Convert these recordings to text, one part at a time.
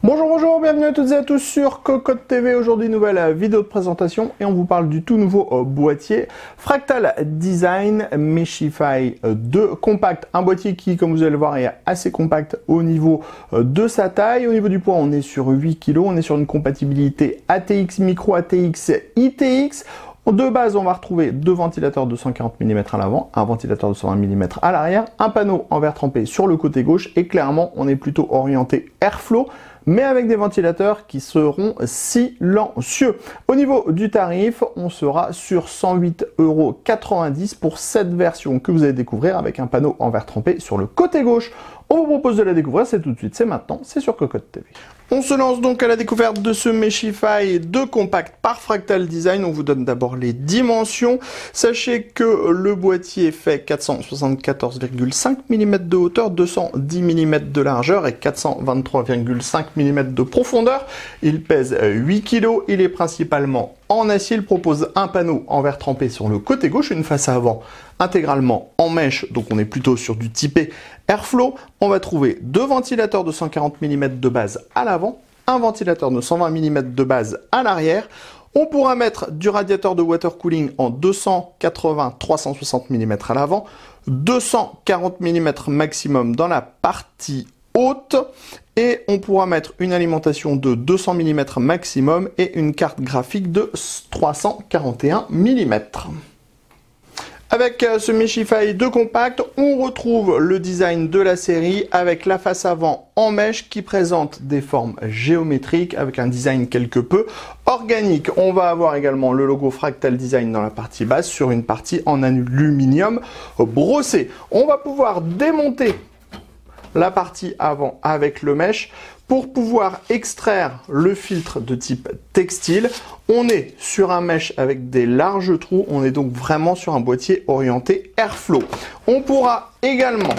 Bonjour, bonjour, bienvenue à toutes et à tous sur Cocotte TV. Aujourd'hui, nouvelle vidéo de présentation et on vous parle du tout nouveau boîtier Fractal Design Meshify 2 Compact. Un boîtier qui, comme vous allez le voir, est assez compact au niveau de sa taille. Au niveau du poids, on est sur 8 kg. On est sur une compatibilité ATX, micro ATX, ITX. De base, on va retrouver deux ventilateurs de 140 mm à l'avant, un ventilateur de 120 mm à l'arrière, un panneau en verre trempé sur le côté gauche et clairement, on est plutôt orienté Airflow, mais avec des ventilateurs qui seront silencieux. Au niveau du tarif, on sera sur 108,90 € pour cette version que vous allez découvrir avec un panneau en verre trempé sur le côté gauche. On vous propose de la découvrir, c'est tout de suite, c'est maintenant, c'est sur Cocotte TV. On se lance donc à la découverte de ce Meshify 2 Compact par Fractal Design. On vous donne d'abord les dimensions. Sachez que le boîtier fait 474,5 mm de hauteur, 210 mm de largeur et 423,5 mm de profondeur. Il pèse 8 kg. Il est principalement en acier. Il propose un panneau en verre trempé sur le côté gauche, une face avant intégralement en mèche, donc on est plutôt sur du typé Airflow. On va trouver deux ventilateurs de 140 mm de base à l'avant, un ventilateur de 120 mm de base à l'arrière. On pourra mettre du radiateur de water cooling en 280-360 mm à l'avant, 240 mm maximum dans la partie haute, et on pourra mettre une alimentation de 200 mm maximum et une carte graphique de 341 mm. Avec ce Meshify 2 Compact, on retrouve le design de la série avec la face avant en mèche qui présente des formes géométriques avec un design quelque peu organique. On va avoir également le logo Fractal Design dans la partie basse sur une partie en aluminium brossé. On va pouvoir démonter la partie avant avec le mesh pour pouvoir extraire le filtre de type textile. On est sur un mesh avec des larges trous, on est donc vraiment sur un boîtier orienté Airflow. On pourra également,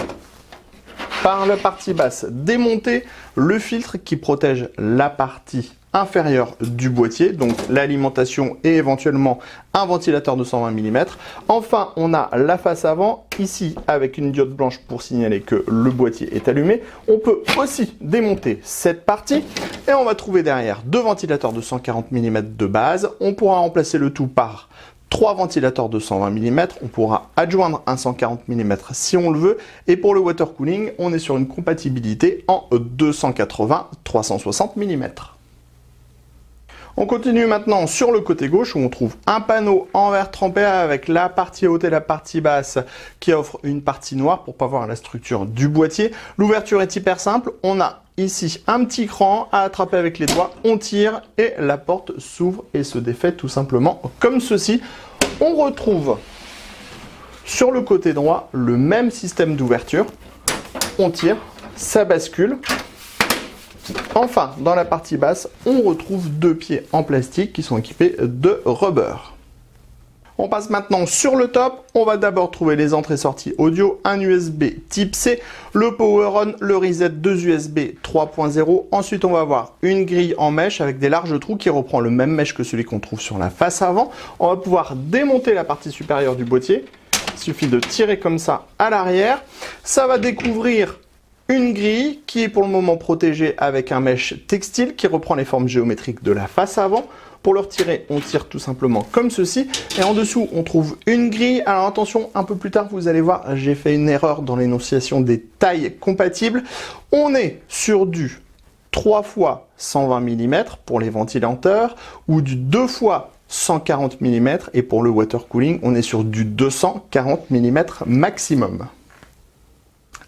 par la partie basse, démonter le filtre qui protège la partie inférieure du boîtier, donc l'alimentation et éventuellement un ventilateur de 120 mm. Enfin, on a la face avant, ici avec une diode blanche pour signaler que le boîtier est allumé. On peut aussi démonter cette partie et on va trouver derrière deux ventilateurs de 140 mm de base. On pourra remplacer le tout par trois ventilateurs de 120 mm, on pourra adjoindre un 140 mm si on le veut, et pour le water cooling, on est sur une compatibilité en 280-360 mm. On continue maintenant sur le côté gauche où on trouve un panneau en verre trempé avec la partie haute et la partie basse qui offre une partie noire pour pas voir la structure du boîtier. L'ouverture est hyper simple, on a ici un petit cran à attraper avec les doigts, on tire et la porte s'ouvre et se défait tout simplement comme ceci. On retrouve sur le côté droit le même système d'ouverture, on tire, ça bascule. Enfin, dans la partie basse, on retrouve deux pieds en plastique qui sont équipés de rubber. On passe maintenant sur le top. On va d'abord trouver les entrées-sorties audio, un USB type C, le Power On, le Reset, deux USB 3.0. Ensuite, on va avoir une grille en mèche avec des larges trous qui reprend le même mèche que celui qu'on trouve sur la face avant. On va pouvoir démonter la partie supérieure du boîtier. Il suffit de tirer comme ça à l'arrière. Ça va découvrir une grille qui est pour le moment protégée avec un mesh textile qui reprend les formes géométriques de la face avant. Pour le retirer, on tire tout simplement comme ceci. Et en dessous, on trouve une grille. Alors attention, un peu plus tard, vous allez voir, j'ai fait une erreur dans l'énonciation des tailles compatibles. On est sur du 3 x 120 mm pour les ventilateurs ou du 2 x 140 mm. Et pour le water cooling, on est sur du 240 mm maximum.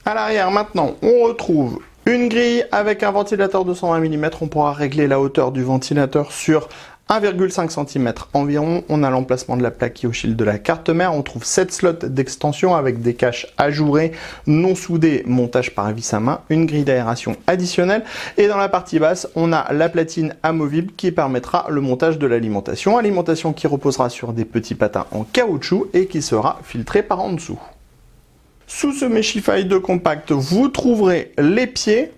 À l'arrière, maintenant, on retrouve une grille avec un ventilateur de 120 mm. On pourra régler la hauteur du ventilateur sur 1,5 cm environ. On a l'emplacement de la plaque qui oscille de la carte mère. On trouve 7 slots d'extension avec des caches ajourées, non soudées, montage par vis à main, une grille d'aération additionnelle. Et dans la partie basse, on a la platine amovible qui permettra le montage de l'alimentation. Alimentation qui reposera sur des petits patins en caoutchouc et qui sera filtrée par en dessous. Sous ce Meshify 2 Compact, vous trouverez les pieds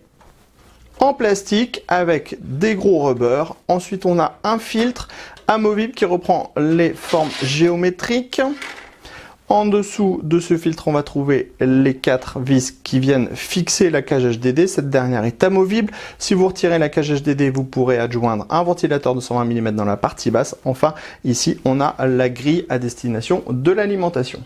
en plastique avec des gros rubbers. Ensuite, on a un filtre amovible qui reprend les formes géométriques. En dessous de ce filtre, on va trouver les 4 vis qui viennent fixer la cage HDD. Cette dernière est amovible. Si vous retirez la cage HDD, vous pourrez adjoindre un ventilateur de 120 mm dans la partie basse. Enfin, ici, on a la grille à destination de l'alimentation.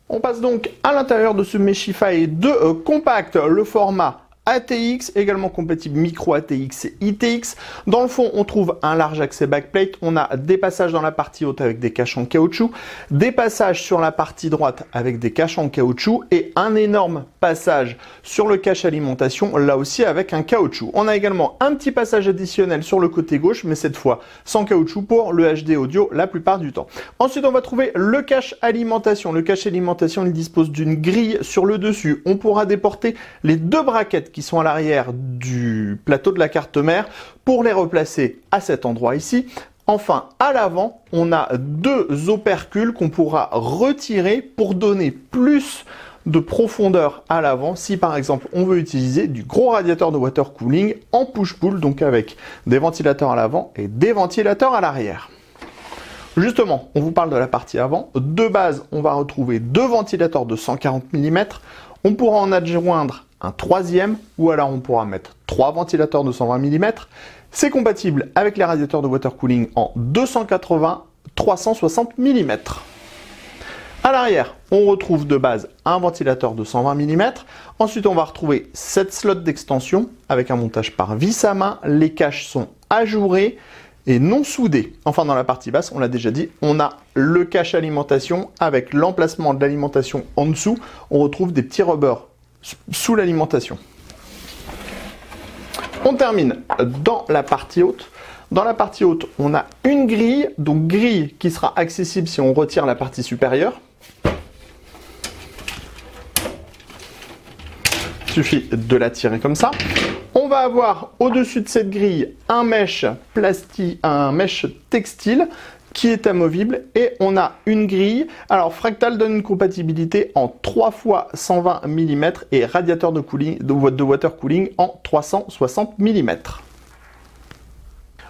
On passe donc à l'intérieur de ce Meshify 2 compact, le format ATX, également compatible micro ATX et ITX. Dans le fond, on trouve un large accès backplate. On a des passages dans la partie haute avec des caches en caoutchouc, des passages sur la partie droite avec des caches en caoutchouc et un énorme passage sur le cache alimentation, là aussi avec un caoutchouc. On a également un petit passage additionnel sur le côté gauche, mais cette fois sans caoutchouc pour le HD audio la plupart du temps. Ensuite, on va trouver le cache alimentation. Le cache alimentation, il dispose d'une grille sur le dessus. On pourra déporter les 2 braquettes qui sont à l'arrière du plateau de la carte mère pour les replacer à cet endroit ici. Enfin, à l'avant, on a 2 opercules qu'on pourra retirer pour donner plus de profondeur à l'avant si par exemple on veut utiliser du gros radiateur de water cooling en push-pull, donc avec des ventilateurs à l'avant et des ventilateurs à l'arrière. Justement, on vous parle de la partie avant. De base, on va retrouver 2 ventilateurs de 140 mm. On pourra en adjoindre un 3e, ou alors on pourra mettre 3 ventilateurs de 120 mm. C'est compatible avec les radiateurs de water cooling en 280-360 mm. À l'arrière, on retrouve de base un ventilateur de 120 mm. Ensuite, on va retrouver 7 slots d'extension avec un montage par vis à main. Les caches sont ajourées et non soudées. Enfin, dans la partie basse, on l'a déjà dit, on a le cache alimentation avec l'emplacement de l'alimentation en dessous. On retrouve des petits rubbers sous l'alimentation. On termine dans la partie haute. Dans la partie haute, on a une grille, donc grille qui sera accessible si on retire la partie supérieure. Il suffit de la tirer comme ça. On va avoir au-dessus de cette grille un mesh plastique, un mesh textile qui est amovible et on a une grille. Alors Fractal donne une compatibilité en 3 fois 120 mm et radiateur de water cooling en 360 mm.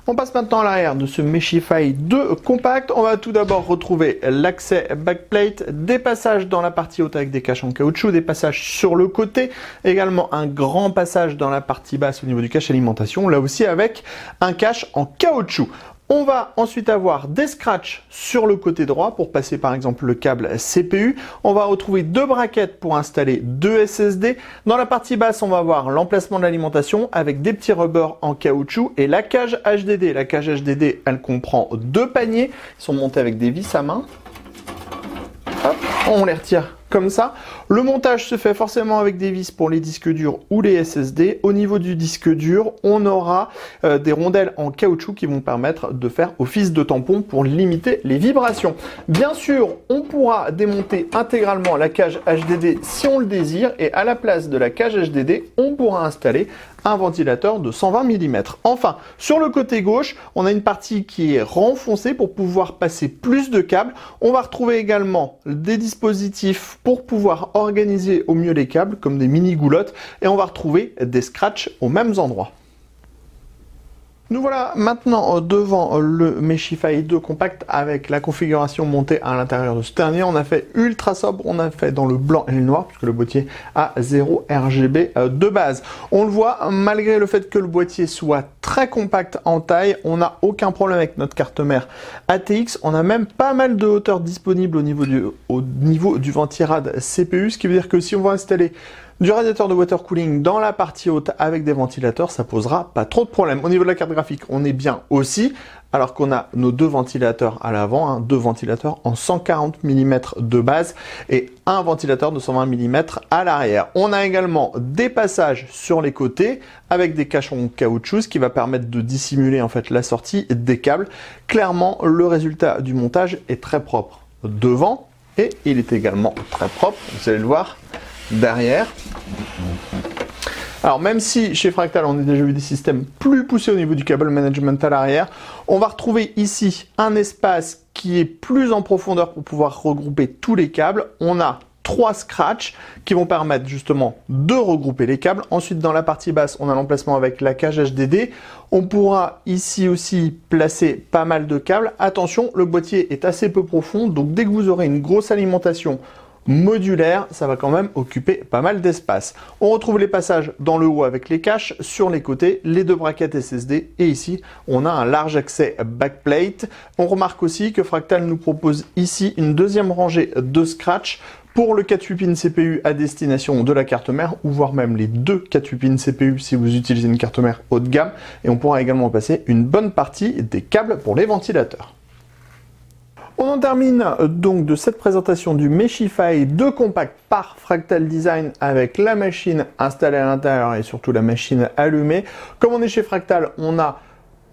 On passe maintenant à l'arrière de ce Meshify 2 compact. On va tout d'abord retrouver l'accès backplate, des passages dans la partie haute avec des caches en caoutchouc, des passages sur le côté, également un grand passage dans la partie basse au niveau du cache alimentation, là aussi avec un cache en caoutchouc. On va ensuite avoir des scratchs sur le côté droit pour passer par exemple le câble CPU. On va retrouver 2 braquettes pour installer 2 SSD. Dans la partie basse, on va avoir l'emplacement de l'alimentation avec des petits rubbers en caoutchouc et la cage HDD. La cage HDD, elle comprend 2 paniers. Ils sont montés avec des vis à main. Hop, on les retire comme ça. Le montage se fait forcément avec des vis pour les disques durs ou les SSD. Au niveau du disque dur, on aura des rondelles en caoutchouc qui vont permettre de faire office de tampon pour limiter les vibrations. Bien sûr, on pourra démonter intégralement la cage HDD si on le désire et à la place de la cage HDD, on pourra installer un ventilateur de 120 mm. Enfin, sur le côté gauche, on a une partie qui est renfoncée pour pouvoir passer plus de câbles. On va retrouver également des dispositifs pour pouvoir organiser au mieux les câbles, comme des mini goulottes, et on va retrouver des scratchs aux mêmes endroits. Nous voilà maintenant devant le Meshify 2 compact avec la configuration montée à l'intérieur de ce dernier. On a fait ultra sobre, on a fait dans le blanc et le noir puisque le boîtier a 0 RGB de base. On le voit, malgré le fait que le boîtier soit très compact en taille, on n'a aucun problème avec notre carte mère ATX. On a même pas mal de hauteur disponible au niveau du ventirad CPU, ce qui veut dire que si on va installer du radiateur de water cooling dans la partie haute avec des ventilateurs, ça posera pas trop de problèmes. Au niveau de la carte graphique, on est bien aussi, alors qu'on a nos 2 ventilateurs à l'avant, 2 ventilateurs en 140 mm de base et un ventilateur de 120 mm à l'arrière. On a également des passages sur les côtés avec des caches en caoutchouc, ce qui va permettre de dissimuler en fait la sortie des câbles. Clairement, le résultat du montage est très propre devant et il est également très propre, vous allez le voir, derrière. Alors même si chez Fractal on a déjà vu des systèmes plus poussés au niveau du câble management à l'arrière, on va retrouver ici un espace qui est plus en profondeur pour pouvoir regrouper tous les câbles. On a 3 scratchs qui vont permettre justement de regrouper les câbles. Ensuite, dans la partie basse, on a l'emplacement avec la cage HDD. On pourra ici aussi placer pas mal de câbles. Attention, le boîtier est assez peu profond, donc dès que vous aurez une grosse alimentation modulaire, ça va quand même occuper pas mal d'espace. On retrouve les passages dans le haut avec les caches, sur les côtés, les 2 braquettes SSD, et ici, on a un large accès backplate. On remarque aussi que Fractal nous propose ici une deuxième rangée de scratch pour le 4-8 pins CPU à destination de la carte mère, ou voire même les 2 4-8 pins CPU si vous utilisez une carte mère haut de gamme, et on pourra également passer une bonne partie des câbles pour les ventilateurs. On en termine donc de cette présentation du Meshify 2 compact par Fractal Design avec la machine installée à l'intérieur et surtout la machine allumée. Comme on est chez Fractal, on a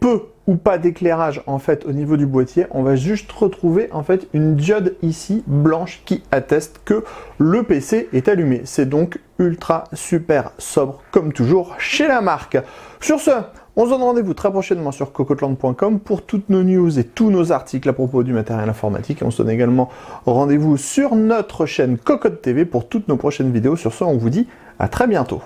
peu ou pas d'éclairage en fait au niveau du boîtier. On va juste retrouver en fait une diode ici blanche qui atteste que le PC est allumé. C'est donc ultra super sobre comme toujours chez la marque. Sur ce, on se donne rendez-vous très prochainement sur cocotland.com pour toutes nos news et tous nos articles à propos du matériel informatique. Et on se donne également rendez-vous sur notre chaîne Cocotte TV pour toutes nos prochaines vidéos. Sur ce, on vous dit à très bientôt.